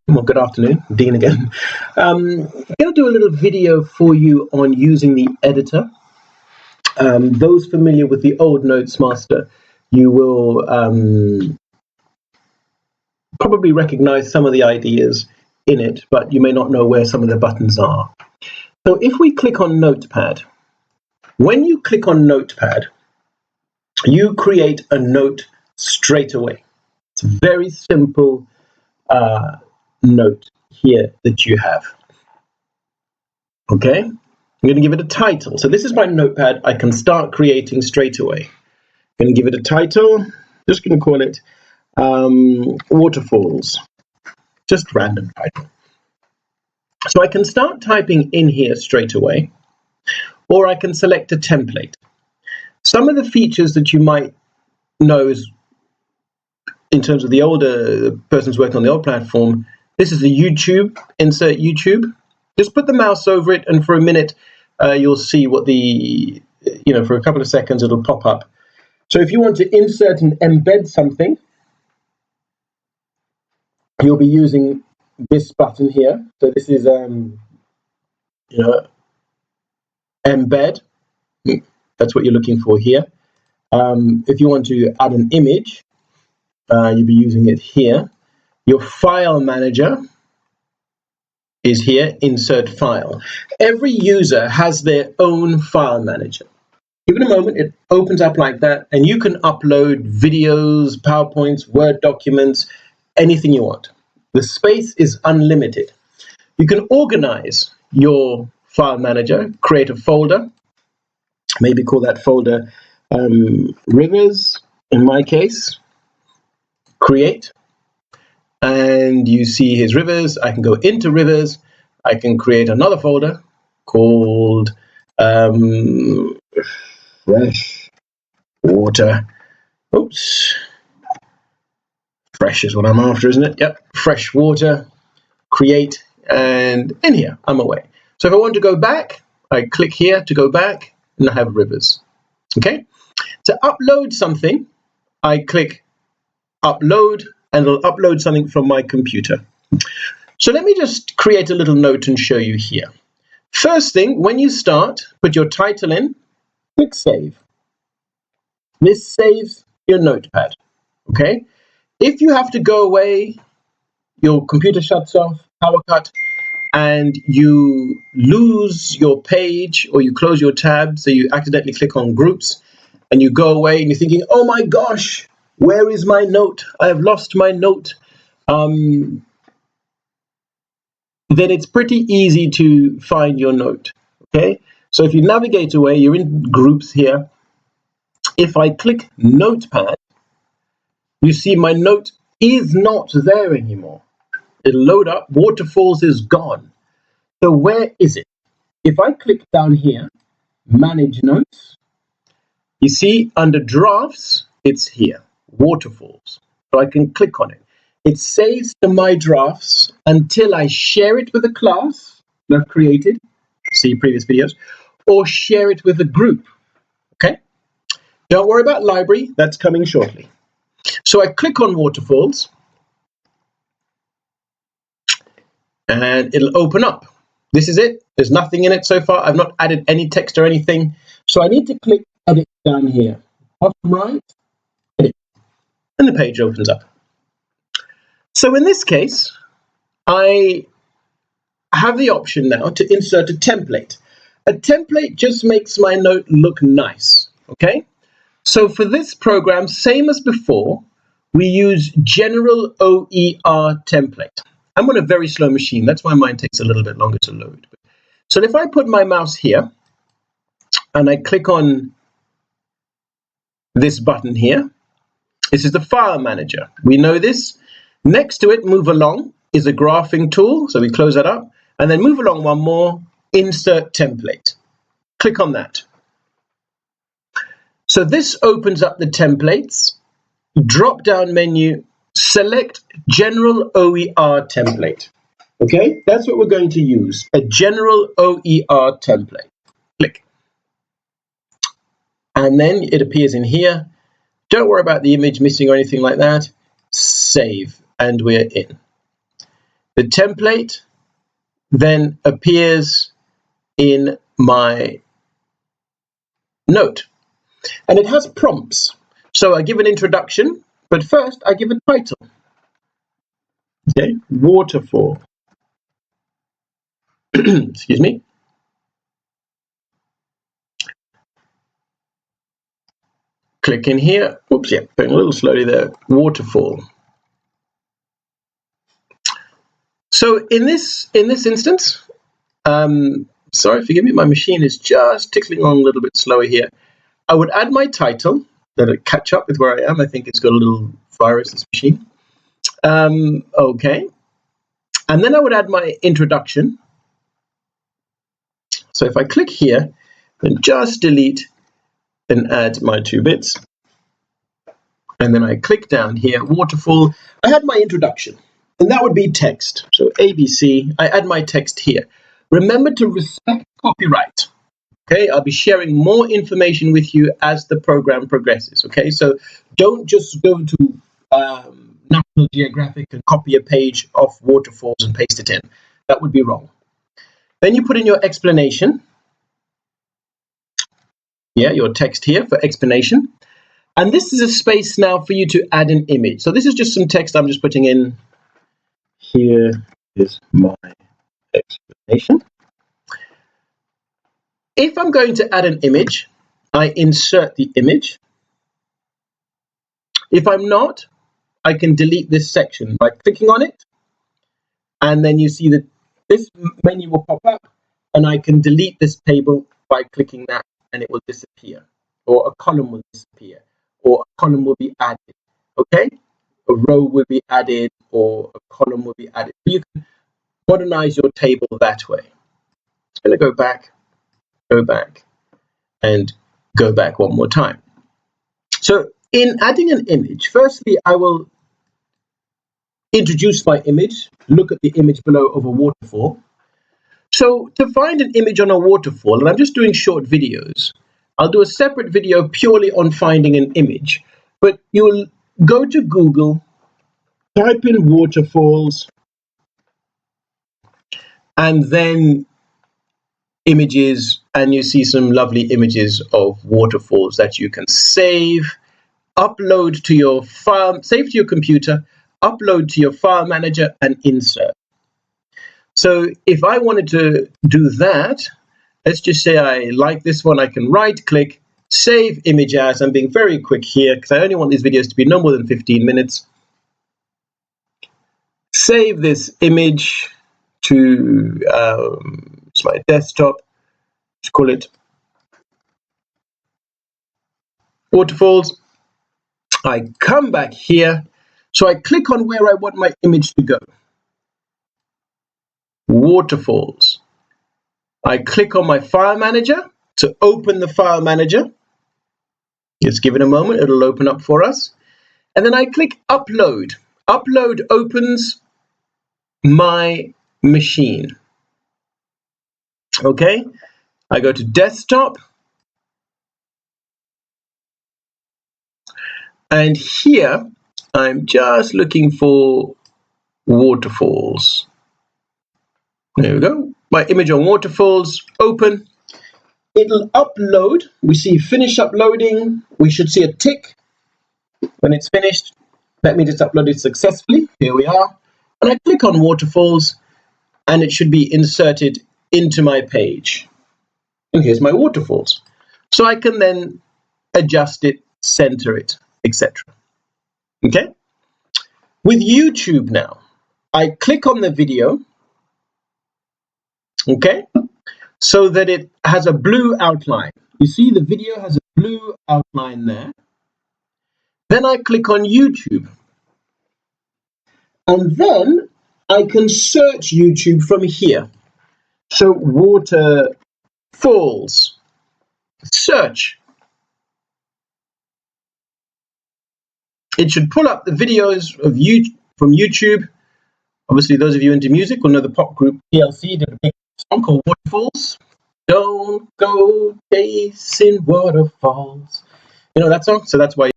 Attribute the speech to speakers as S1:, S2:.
S1: Well, good afternoon, Dean again. I'm going to do a little video for you on using the editor. Those familiar with the old Notesmaster, you will probably recognize some of the ideas in it, but you may not know where some of the buttons are. So if we click on Notepad, when you click on Notepad, you create a note straight away. It's a very simple note here that you have. Okay, I'm going to give it a title. So this is my notepad. I can start creating straight away. I'm going to give it a title. Just going to call it Waterfalls. Just random title. So I can start typing in here straight away, or I can select a template. Some of the features that you might know is, in terms of the older persons working on the old platform, this is the YouTube, insert YouTube. Just put the mouse over it, and for a minute, you'll see what the, for a couple of seconds, it'll pop up. So if you want to insert and embed something, you'll be using this button here. So this is, embed. That's what you're looking for here. If you want to add an image, you'll be using it here. Your file manager is here, insert file. Every user has their own file manager. Give it a moment, it opens up like that, and you can upload videos, PowerPoints, Word documents, anything you want. The space is unlimited. You can organize your file manager, create a folder, maybe call that folder Rivers, in my case, create. And you see his Rivers. I can go into Rivers. I can create another folder called Fresh Water. Oops. Fresh is what I'm after, isn't it? Yep. Fresh Water. Create. And in here, I'm away. So if I want to go back, I click here to go back, and I have Rivers. Okay. To upload something, I click Upload, and it'll upload something from my computer. So let me just create a little note and show you here. First thing, when you start, put your title in, click Save. This saves your notepad, okay? If you have to go away, your computer shuts off, power cut, and you lose your page or you close your tab, so you accidentally click on Groups, and you go away and you're thinking, oh my gosh, where is my note? I have lost my note. Then it's pretty easy to find your note, okay? So if you navigate away, you're in Groups here. If I click Notepad, you see my note is not there anymore. It'll load up, Waterfalls is gone. So where is it? If I click down here, Manage Notes, you see under Drafts, it's here, Waterfalls. So I can click on it. It saves to my drafts until I share it with a class that I've created, see previous videos, or share it with a group, okay? Don't worry about library, that's coming shortly. So I click on Waterfalls, and it'll open up. This is it. There's nothing in it so far. I've not added any text or anything. So I need to click Edit down here. Bottom right, Edit, and the page opens up. So in this case, I have the option now to insert a template. A template just makes my note look nice, okay? So for this program, same as before, we use General OER template. I'm on a very slow machine. That's why mine takes a little bit longer to load. So if I put my mouse here and I click on this button here, this is the file manager. We know this. Next to it, move along, is a graphing tool. So we close that up and then move along one more, insert template. Click on that. So this opens up the templates, drop down menu, select General OER template. Okay, that's what we're going to use, a General OER template. Click. And then it appears in here. Don't worry about the image missing or anything like that. Save, and we're in. The template then appears in my note, and it has prompts. So I give an introduction, but first I give a title. Okay, waterfall. Excuse me. Click in here. Oops, yeah, going a little slowly there. Waterfall. So in this instance, sorry, forgive me, my machine is just tickling on a little bit slower here. I would add my title, that it catch up with where I am. I think it's got a little virus, this machine. Okay. And then I would add my introduction. So if I click here, then just delete and add my 2 bits. And then I click down here, waterfall. I had my introduction, and that would be text. So ABC, I add my text here. Remember to respect copyright. Okay, I'll be sharing more information with you as the program progresses. Okay, so don't just go to National Geographic and copy a page of waterfalls and paste it in. That would be wrong. Then you put in your explanation. Yeah, your text here for explanation. And this is a space now for you to add an image. So this is just some text I'm just putting in. Here is my explanation. If I'm going to add an image, I insert the image. If I'm not, I can delete this section by clicking on it. And then you see that this menu will pop up, and I can delete this table by clicking that, and it will disappear. Or a column will disappear, or a column will be added. Okay? A row will be added, or a column will be added. You can modernize your table that way. I'm going to go back, and go back one more time. So in adding an image, firstly, I will introduce my image, look at the image below of a waterfall. So to find an image on a waterfall, and I'm just doing short videos, I'll do a separate video purely on finding an image, but you'll go to Google, type in waterfalls, and then images, and you see some lovely images of waterfalls that you can save, upload to your file, save to your computer, upload to your file manager, and insert. So if I wanted to do that, let's just say I like this one, I can right click, save image as. I'm being very quick here because I only want these videos to be no more than 15 minutes. Save this image to my desktop. Let's call it waterfalls. I come back here. So I click on where I want my image to go. Waterfalls. I click on my file manager to open the file manager. Just give it a moment, it'll open up for us. And then I click upload. Upload opens my machine. Okay, I go to desktop. And here, I'm just looking for waterfalls. There we go. My image on waterfalls, open. It'll upload. We see finish uploading. We should see a tick when it's finished. That means it's uploaded successfully. Here we are. And I click on waterfalls, and it should be inserted into my page. And here's my waterfalls. So I can then adjust it, center it, etc. Okay? With YouTube now, I click on the video, okay, so that it has a blue outline. You see the video has a blue outline there. Then I click on YouTube. And then I can search YouTube from here. So waterfalls, search. It should pull up the videos of from YouTube. Obviously, those of you into music will know the pop group TLC did a big song called Waterfalls. Don't go chasing waterfalls. You know that song? So that's why